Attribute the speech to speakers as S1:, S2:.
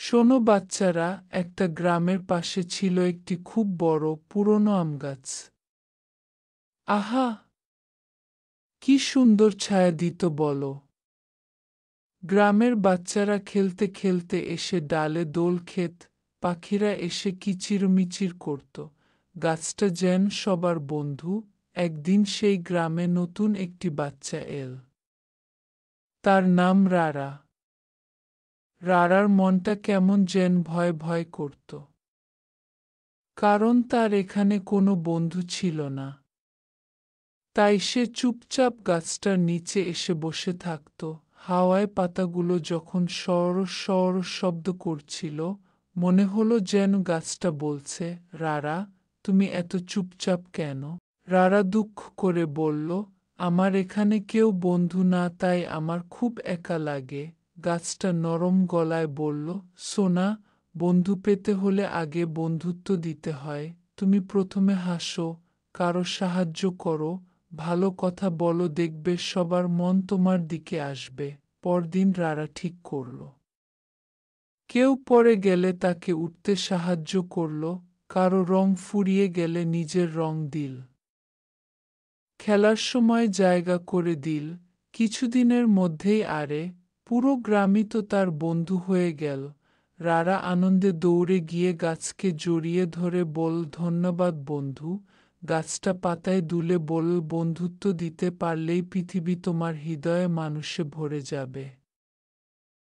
S1: শোনো বাচ্চারা, একটা গ্রামের পাশে ছিল একটি খুব বড় পুরনো আম গাছ। আহা, কি সুন্দর ছায়া দিত বলো। গ্রামের বাচ্চারা খেলতে খেলতে এসে ডালে দোল খেত, পাখিরা এসে কিচিরমিচির করত। গাছটা যেন সবার বন্ধু। একদিন সেই গ্রামে নতুন একটি বাচ্চা এল। তার নাম রারা। রারার মনটা কেমন যেন ভয় ভয় করত। কারণ তার এখানে কোনো বন্ধু ছিল না। তাই সে চুপচাপ গাছটার নিচে এসে বসে থাকত। হাওয়ায় পাতাগুলো যখন সরস সরস শব্দ করছিল, মনে হলো যেন গাছটা বলছে, রারা, তুমি এত চুপচাপ কেন? রারা দুঃখ করে বলল, আমার এখানে কেউ বন্ধু না, তাই আমার খুব একা লাগে। গাছটা নরম গলায় বলল, সোনা, বন্ধু পেতে হলে আগে বন্ধুত্ব দিতে হয়। তুমি প্রথমে হাসো, কারো সাহায্য করো, ভালো কথা বলো, দেখবে সবার মন তোমার দিকে আসবে। পরদিন রারা ঠিক করল, কেউ পড়ে গেলে তাকে উঠতে সাহায্য করল, কারো রং ফুরিয়ে গেলে নিজের রং দিল, খেলার সময় জায়গা করে দিল। কিছুদিনের মধ্যেই আরে পুরো গ্রামই তো তার বন্ধু হয়ে গেল। রারা আনন্দে দৌড়ে গিয়ে গাছকে জড়িয়ে ধরে বলল, ধন্যবাদ বন্ধু। গাছটা পাতায় দুলে বলল, বন্ধুত্ব দিতে পারলেই পৃথিবী তোমার হৃদয়ে মানুষে ভরে যাবে।